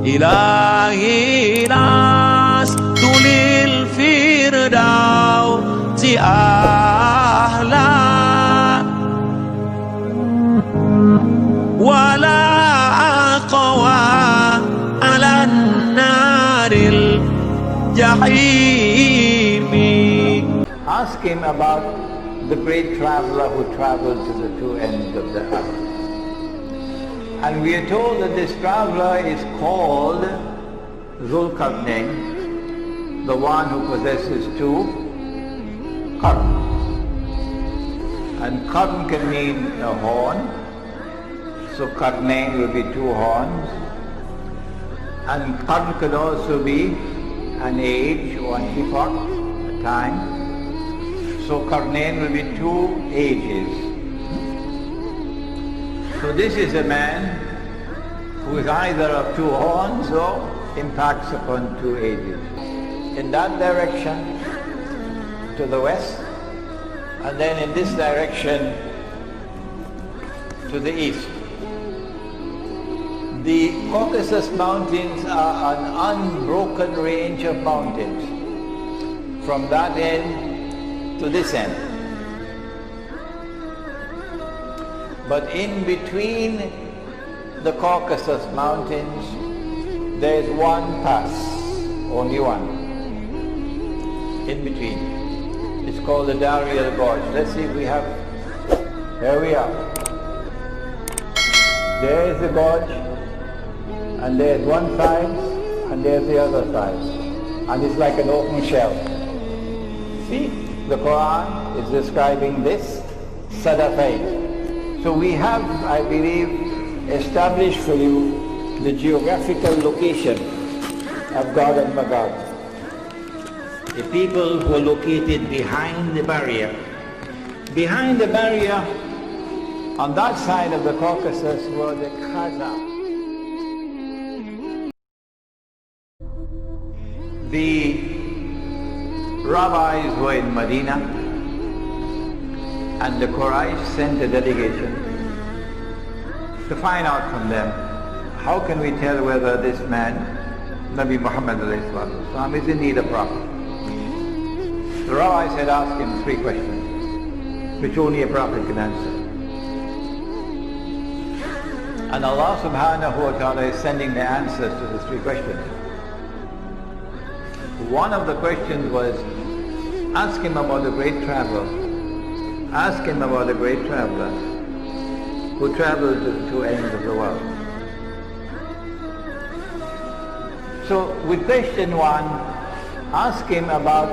إلهي لست للفردوس أهلا ولا أقوى على النار الجحيم. Ask him about the great traveler who traveled to the two ends of the earth. And we are told that this traveler is called Zulkarnain, the one who possesses two qarn. And qarn can mean a horn, so Qarnain will be two horns. And qarn could also be an age or an epoch, a time. So Qarnain will be two ages. So this is a man who is either of two horns or impacts upon two ages. In that direction to the west, and then in this direction to the east. The Caucasus Mountains are an unbroken range of mountains from that end to this end. But in between the Caucasus Mountains, there is one pass, only one, in between. It's called the Darya Gorge. Let's see if we have, here we are. There is the gorge, and there's one side, and there's the other side. And it's like an open shell. See, the Quran is describing this Sadafain. So we have, I believe, established for you the geographical location of God and Magog. The people who are located behind the barrier. Behind the barrier, on that side of the Caucasus, were the Khazar. The rabbis were in Medina, and the Quraysh sent a delegation to find out from them, how can we tell whether this man, Nabi Muhammad is indeed a prophet? The rabbis had asked him three questions, which only a prophet can answer. And Allah subhanahu wa ta'ala is sending the answers to the three questions. One of the questions was, ask him about the great traveler. Ask him about the great traveler who traveled to the two ends of the world. So with question one, ask him about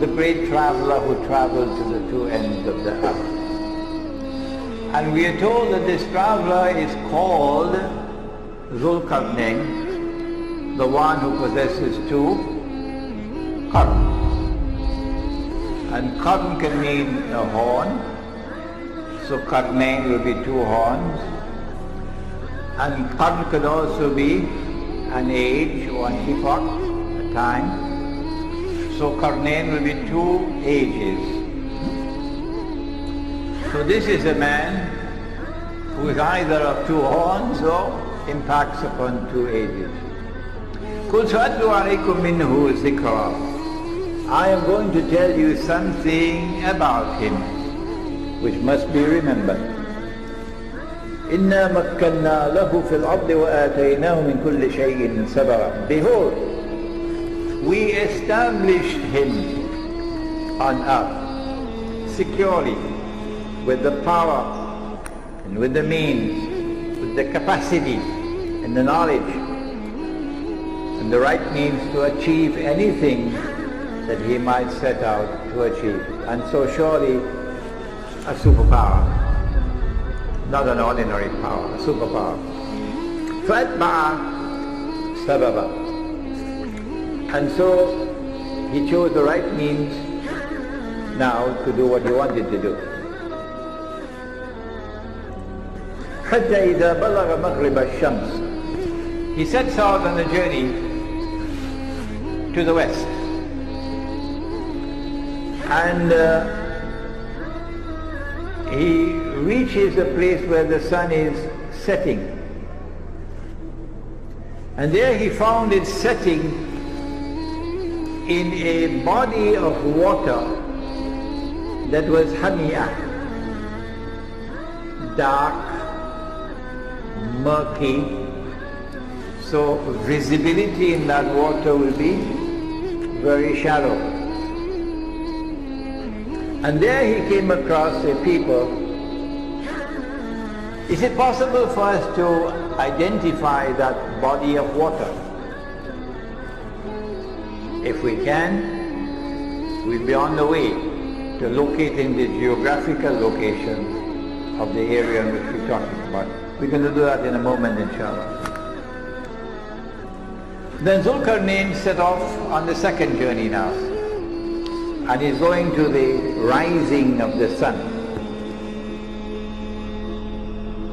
the great traveler who traveled to the two ends of the earth. And we are told that this traveler is called Zulkarnain, the one who possesses two qarn. And qarn can mean a horn, so Qarnain will be two horns. And qarn could also be an age or an epoch, a time. So Qarnain will be two ages. So this is a man who is either of two horns or impacts upon two ages. قُلْ سَأَتْلُ عَلَيْكُمْ مِنْهُ ذِكْرًا. I am going to tell you something about him which must be remembered. إِنَّا مَكَّنَّا لَهُ فِي الْأَرْضِ وَآتَيْنَاهُ مِنْ كُلِّ شَيْءٍ سَبَرًا. Behold, we established him on earth securely with the power and with the means, with the capacity and the knowledge and the right means to achieve anything that he might set out to achieve. And so surely a superpower, not an ordinary power, a superpower. فَأَتْبَعَ سَبَبًا. And so he chose the right means now to do what he wanted to do. حَتَّى إِذَا بَلَغَ مَغْرِبَ الشَّمْسِ. He sets out on a journey to the west. And he reaches a place where the sun is setting. And there he found it setting in a body of water that was hamiyah, dark, murky, so visibility in that water will be very shallow. And there he came across a people. Is it possible for us to identify that body of water? If we can, we'll be on the way to locating the geographical location of the area in which we're talking about. We're going to do that in a moment, inshallah. Then Zulkarnain set off on the second journey now, and he's going to the rising of the sun.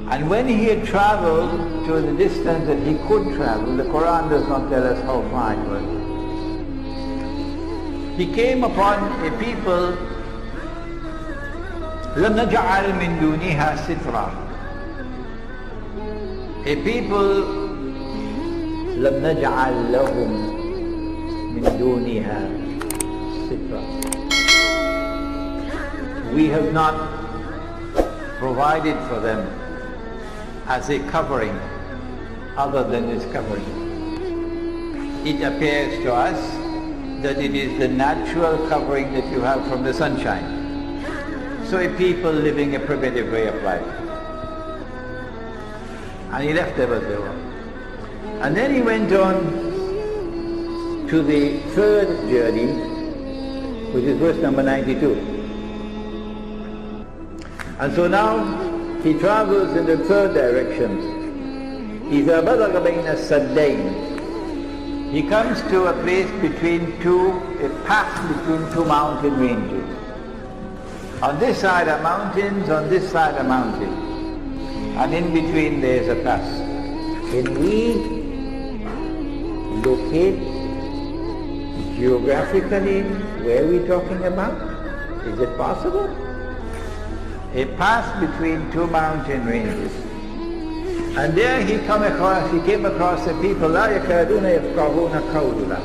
And when he had traveled to the distance that he could travel, the Quran does not tell us how far it was, he came upon a people, لَمْ نَجْعَلْ مِن دُونِهَا سِتْرًا, a people, لَمْ نَجْعَلْ لَهُمْ مِن دُونِهَا سِتْرًا, we have not provided for them as a covering other than this covering. It appears to us that it is the natural covering that you have from the sunshine. So a people living a primitive way of life. And he left them as they were. And then he went on to the third journey, which is verse number 92. And so now he travels in the third direction. إِذَا بَلَغَ بَيْنَ السَّدَّيْنِ, he comes to a place between a pass between two mountain ranges. On this side are mountains, on this side are mountains. And in between there is a pass. Can we locate geographically where we're talking about? Is it possible? A pass between two mountain ranges. And there he came across a people, لَا يَكَادُونَ يَفْقَهُونَ قَوْلًا.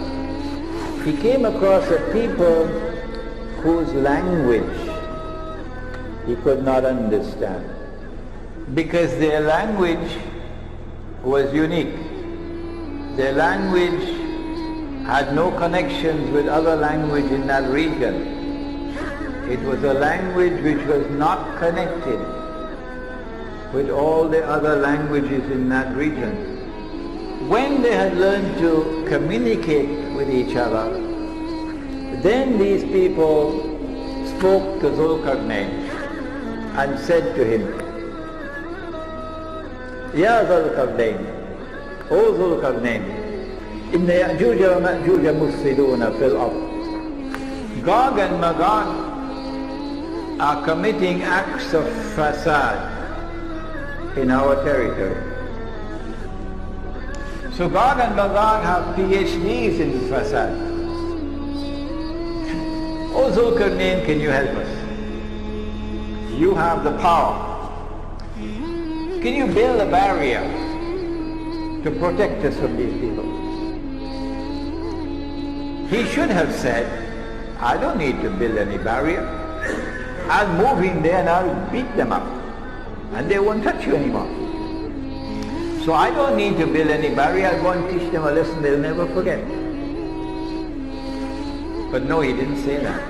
He came across a people whose language he could not understand, because their language was unique. Their language had no connections with other language in that region. It was a language which was not connected with all the other languages in that region. When they had learned to communicate with each other, then these people spoke to Zulkarnain and said to him, Ya Zulkarnain, O Zulkarnain, Inna Ya'juja wa Ma'juja mufsiduna fil ard. Gog and Magog are committing acts of fasad in our territory. So Gog and Magog have PhDs in fasad. Oh Zulkarnain, can you help us? You have the power. Can you build a barrier to protect us from these people? He should have said, I don't need to build any barrier. I'll move in there and I'll beat them up, and they won't touch you anymore. So I don't need to build any barrier. I'll go and teach them a lesson they'll never forget. But no, he didn't say that.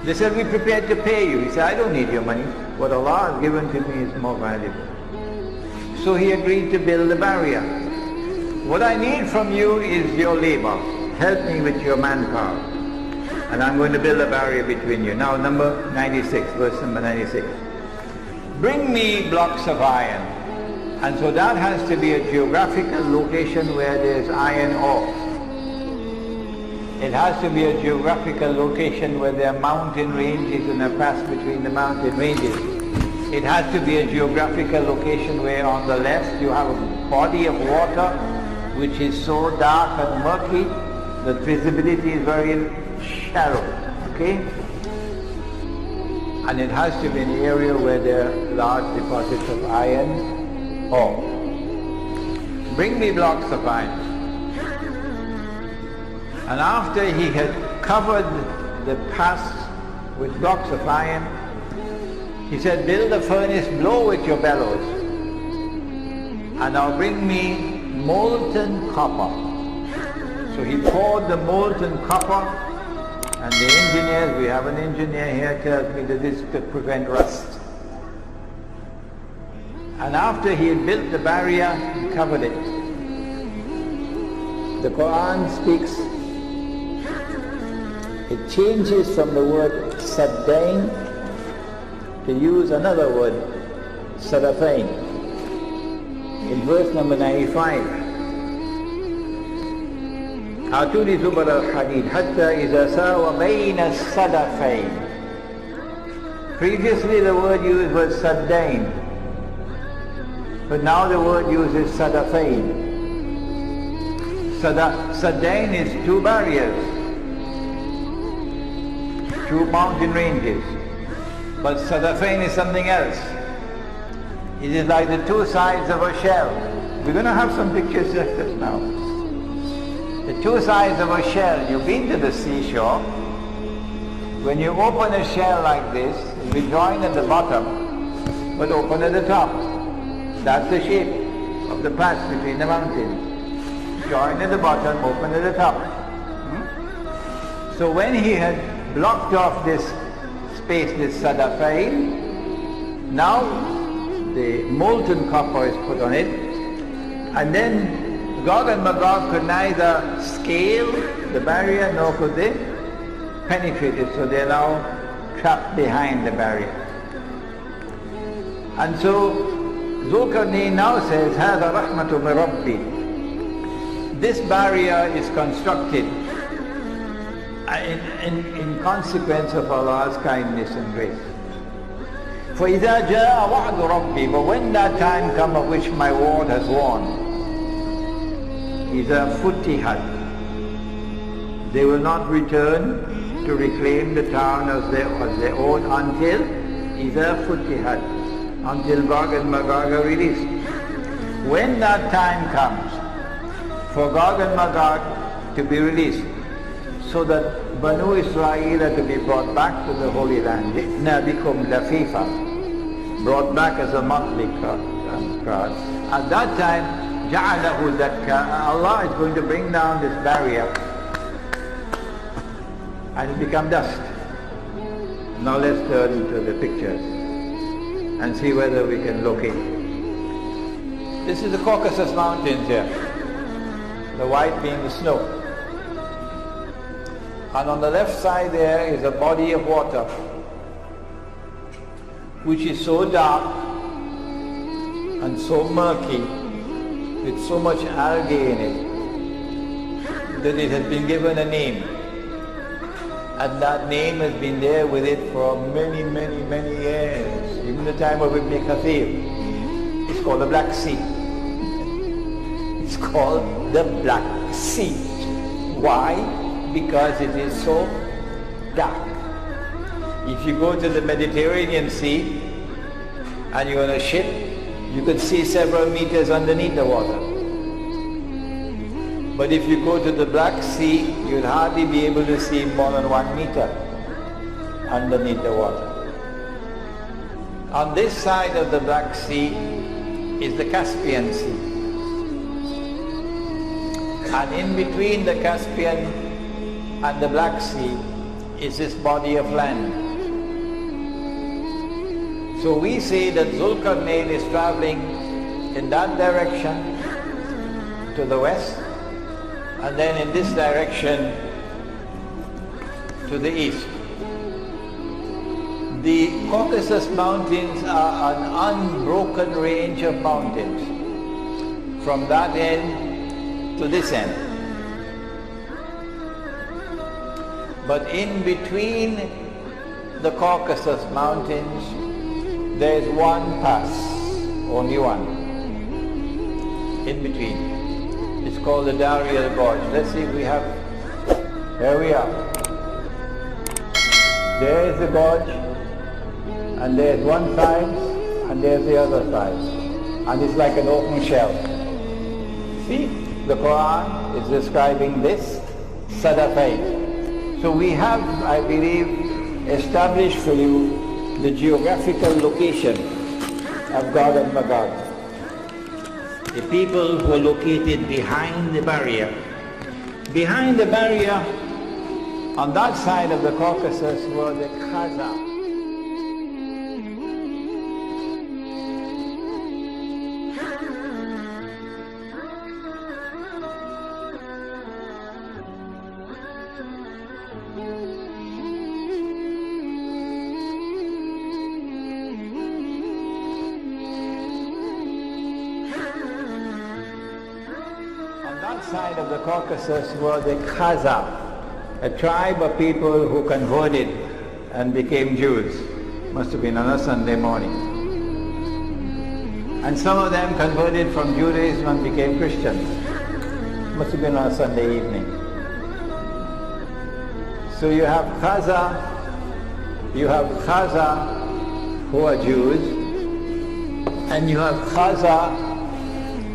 They said, we're prepared to pay you. He said, I don't need your money. What Allah has given to me is more valuable. So he agreed to build a barrier. What I need from you is your labor. Help me with your manpower. And I'm going to build a barrier between you. Now number 96, verse number 96. Bring me blocks of iron. And so that has to be a geographical location where there's iron ore. It has to be a geographical location where there are mountain ranges and a pass between the mountain ranges. It has to be a geographical location where on the left you have a body of water which is so dark and murky that visibility is very shallow, okay? And it has to be an area where there are large deposits of iron ore. bring me blocks of iron. And after he had covered the pass with blocks of iron, he said, build a furnace, blow with your bellows, and now bring me molten copper. So he poured the molten copper, and the engineers, we have an engineer here, tells me that this could prevent rust. And after he had built the barrier, he covered it. The Quran speaks, it changes from the word saddain to use another word, sadafain. In verse number 95, أعطوني زبر الحديد حتى إذا ساوى بين الصدفين. Previously the word used was saddain, but now the word used is sadafain. Saddain is two barriers, two mountain ranges, but sadafain is something else. It is like the two sides of a shell. We're going to have some pictures just now. The two sides of a shell. You've been to the seashore. When you open a shell like this, it will join at the bottom, but open at the top. That's the shape of the pass between the mountains. Join at the bottom, open at the top. So when he had blocked off this space, this sadafain, now the molten copper is put on it, and then Gog and Magog could neither scale the barrier nor could they penetrate it, so they are now trapped behind the barrier. And so Zulkarnain now says, هذا رحمة من ربي. This barrier is constructed in consequence of Allah's kindness and grace. فإذا جاء وعد ربي, but when that time comes of which my word has warned, إذا فتحت, they will not return to reclaim the town as their own until إذا فتحت, until Gog and Magog are released. When that time comes for Gog and Magog to be released, so that Banu Israel are to be brought back to the Holy Land, Nabikum Lafifa, brought back as a motley crowd. At that time, جعله دكا, Allah is going to bring down this barrier and it become dust. Now let's turn to the pictures and see whether we can locate. This is the Caucasus Mountains here, the white being the snow. And on the left side there is a body of water which is so dark and so murky, with so much algae in it, that it has been given a name. And that name has been there with it for many, many, many years. Even the time of Ibn Kathir. It's called the Black Sea. It's called the Black Sea. Why? Because it is so dark. If you go to the Mediterranean Sea and you're on a ship, you could see several meters underneath the water. But if you go to the Black Sea, you'll hardly be able to see more than 1 meter underneath the water. On this side of the Black Sea is the Caspian Sea. And in between the Caspian and the Black Sea is this body of land. So we say that Zulkarnain is traveling in that direction to the west, and then in this direction to the east. The Caucasus Mountains are an unbroken range of mountains from that end to this end. But in between the Caucasus Mountains, there is one pass, only one, in between. It's called the Darial Gorge. Let's see if we have, here we are. There is the gorge, and there's one side, and there's the other side. And it's like an open shell. See, the Quran is describing this Sadafain. So we have, I believe, established for you the geographical location of Gog and Magog. The people who are located behind the barrier. Behind the barrier, on that side of the Caucasus, were the Khazar. Side of the Caucasus were the Khazar, a tribe of people who converted and became Jews. Must have been on a Sunday morning. And some of them converted from Judaism and became Christians. Must have been on a Sunday evening. So you have Khazar who are Jews, and you have Khazar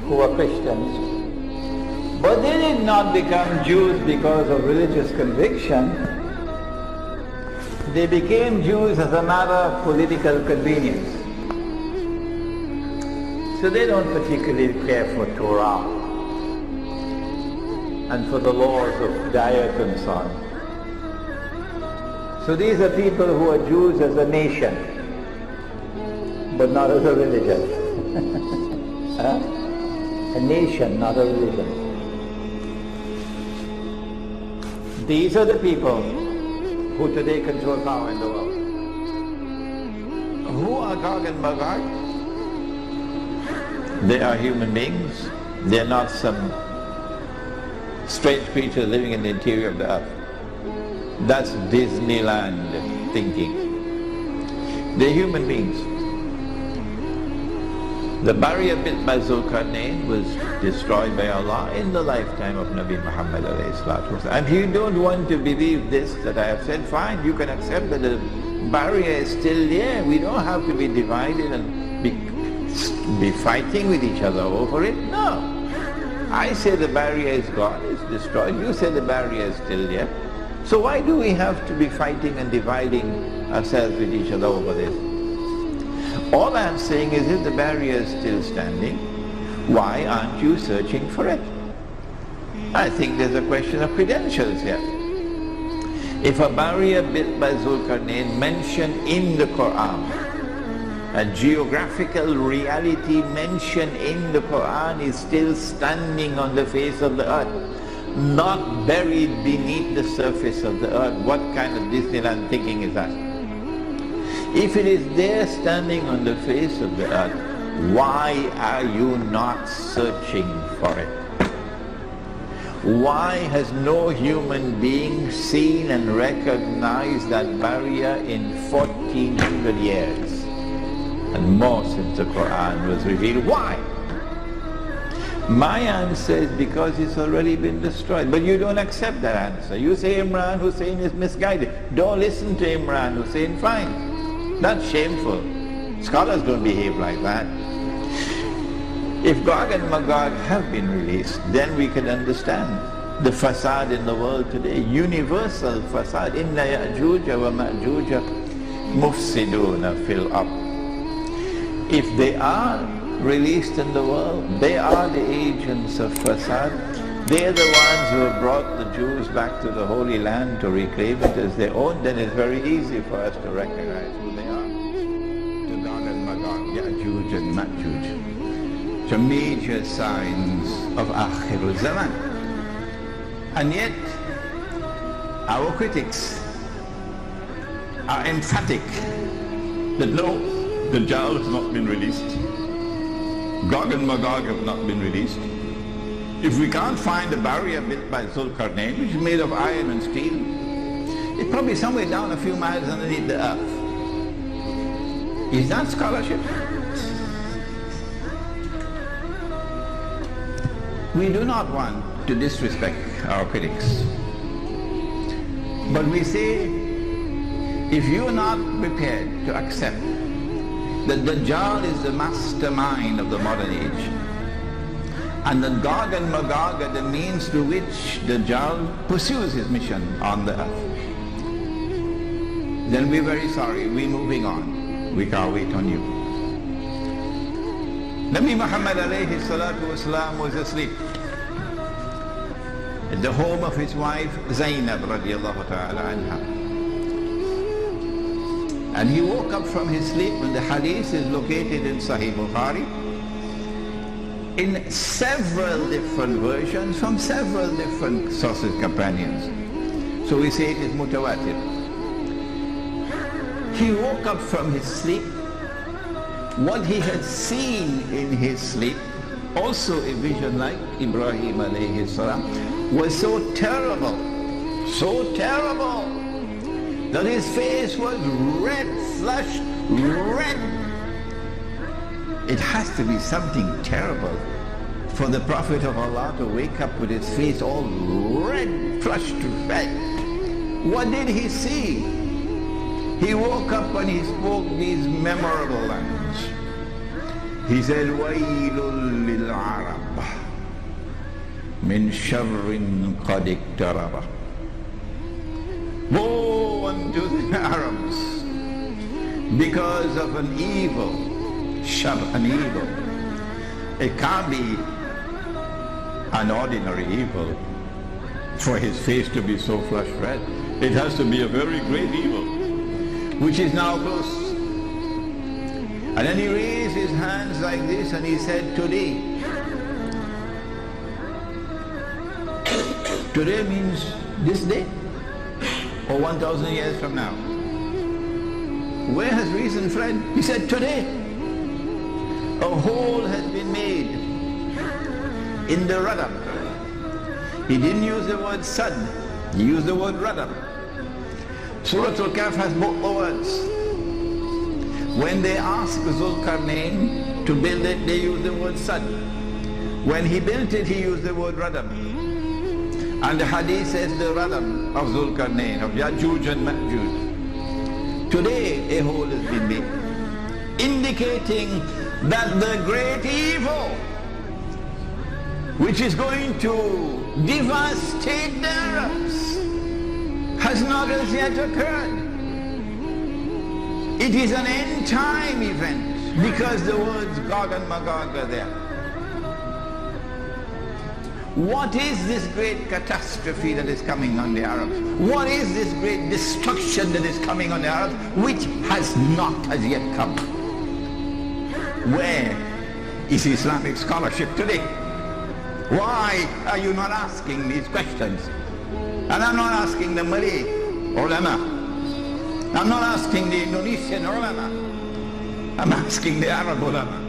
who are Christians. But they did not become Jews because of religious conviction. They became Jews as a matter of political convenience. So they don't particularly care for Torah and for the laws of Hidayah and so on. So these are people who are Jews as a nation, but not as a religion. A nation, not a religion. These are the people who today control power in the world. Who are Gog and Magog? They are human beings. They are not some strange creatures living in the interior of the earth. That's Disneyland thinking. They're human beings. The barrier built by Zulkarnain was destroyed by Allah in the lifetime of Nabi Muhammad ﷺ. And if you don't want to believe this that I have said, fine, you can accept that the barrier is still there. We don't have to be divided and be fighting with each other over it. No. I say the barrier is gone, it's destroyed. You say the barrier is still there. So why do we have to be fighting and dividing ourselves with each other over this? All I'm saying is if the barrier is still standing, why aren't you searching for it? I think there's a question of credentials here. If a barrier built by Zulkarnain mentioned in the Quran, a geographical reality mentioned in the Quran is still standing on the face of the earth, not buried beneath the surface of the earth, what kind of Disneyland thinking is that? If it is there standing on the face of the earth, why are you not searching for it? Why has no human being seen and recognized that barrier in 1400 years? And more since the Quran was revealed. Why? My answer is because it's already been destroyed. But you don't accept that answer. You say Imran Hosein is misguided. Don't listen to Imran Hosein, fine. That's shameful. Scholars don't behave like that. If Gog and Magog have been released, then we can understand the fasad in the world today, universal fasad. Inna Ya'juja wa Ma'juja mufsiduna fil ard. If they are released in the world, they are the agents of fasad. They are the ones who have brought the Jews back to the Holy Land to reclaim it as their own. Then it's very easy for us to recognize who they are. The Gog and Magog, Ya'juj and Ma'juj. So major signs of Akhirul Zaman. And yet, our critics are emphatic that no, the Dajjal has not been released. Gog and Magog have not been released. If we can't find a barrier built by Zulkarnain, which is made of iron and steel, it's probably somewhere down a few miles underneath the earth. Is that scholarship? We do not want to disrespect our critics. But we say, if you are not prepared to accept that Dajjal is the mastermind of the modern age, And the Gog and Magog are the means to which the Dajjal pursues his mission on the earth. Then we're very sorry, we're moving on. We can't wait on you. Nabi Muhammad alayhi salatu wasalam was asleep at the home of his wife Zainab radiallahu ta'ala anha. And he woke up from his sleep, and the hadith is located in Sahih Bukhari in several different versions from several different sources, companions. So we say it is mutawatir. He woke up from his sleep. What he had seen in his sleep, also a vision like Ibrahim alayhi salam, was so terrible, that his face was red, flushed red. It has to be something terrible for the Prophet of Allah to wake up with his face all red, flushed red. What did he see? He woke up and he spoke these memorable lines. He said, وَيْلٌ لِلْعَرَبِ مِنْ شَرٍ قَدْ اقْتَرَبَ. Woe unto the Arabs because of an evil, shar, an evil. It can't be an ordinary evil for his face to be so flush red. It has to be a very great evil, which is now close. And then he raised his hands like this and he said, today. Today means this day or 1,000 years from now. Where has reason fled? He said, today. A hole has been made in the radam. He didn't use the word sad, he used the word radam. Surah Al-Kahf has both the words. When they asked Zulkarnain to build it, they used the word sad. When he built it, he used the word radam. And the hadith says the radam of Zulkarnain, of Ya'juj and Ma'juj. Today a hole has been made, indicating that the great evil which is going to devastate the Arabs has not as yet occurred. It is an end time event because the words Gog and Magog are there. What is this great catastrophe that is coming on the Arabs? What is this great destruction that is coming on the Arabs which has not as yet come? Where is Islamic scholarship today? Why are you not asking these questions? And I'm not asking the Malay ulama. I'm not asking the Indonesian ulama. I'm asking the Arab ulama.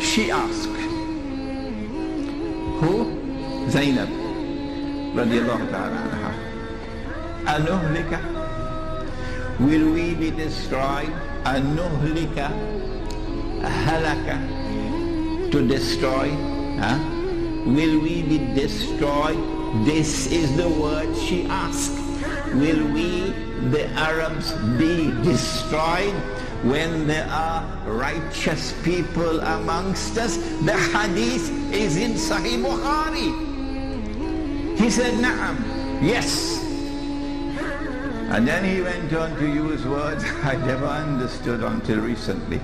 She asked, who? Zainab radiallahu ta'ala anha. Anuhlika, will we be destroyed? Anuhlika, halaka, to destroy. Will we be destroyed? This is the word she asked. Will we, the Arabs, be destroyed when there are righteous people amongst us? The hadith is in Sahih Bukhari. He said, Na'am, yes. And then he went on to use words I never understood until recently,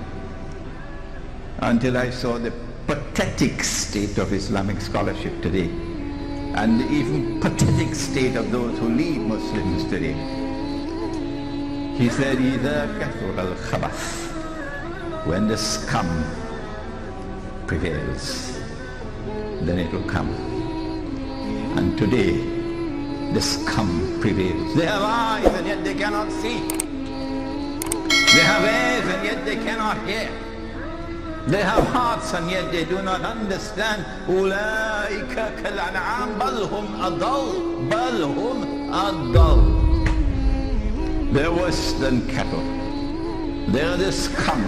until I saw the pathetic state of Islamic scholarship today, and the even pathetic state of those who lead Muslims today. He said, إِذَا كَثُرَ الْخَبَثِ, when the scum prevails, then it will come. And today, the scum prevails. They have eyes and yet they cannot see. They have ears and yet they cannot hear. They have hearts and yet they do not understand. أُولَٰئِكَ كَالْأَنْعَامِ بَلْ هُمْ أَضَلُّ بَلْ هُمْ أَضَلُّ. They're worse than cattle. They're the scum.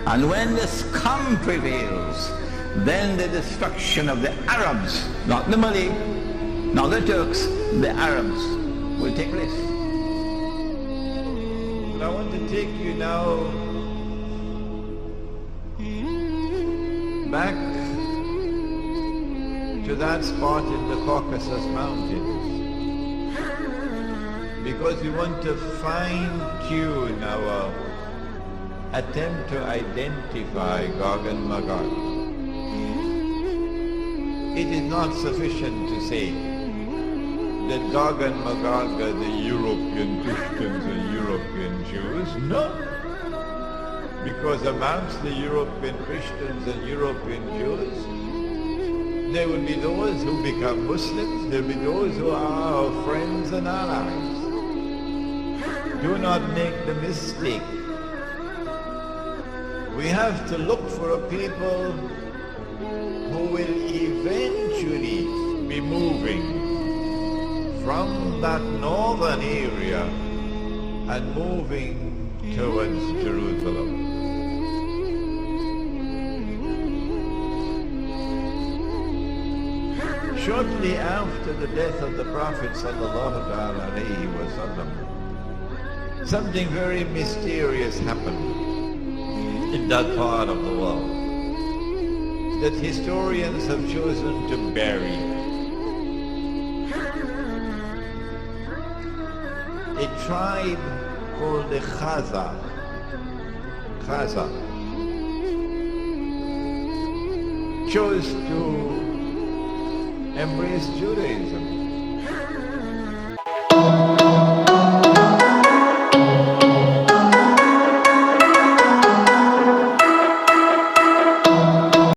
And when the scum prevails, then the destruction of the Arabs, not the Malay, not the Turks, the Arabs will take place. But I want to take you now back to that spot in the Caucasus Mountains, because we want to fine-tune our attempt to identify Gog and Magog. It is not sufficient to say that Gog and Magog are the European Christians and European Jews. No. Because amongst the European Christians and European Jews, there will be those who become Muslims, there will be those who are our friends and allies. Do not make the mistake. We have to look for a people who will eventually be moving from that northern area and moving towards Jerusalem. Shortly after the death of the Prophet ﷺ, something very mysterious happened in that part of the world that historians have chosen to bury. A tribe called the Khaza chose to embrace Judaism.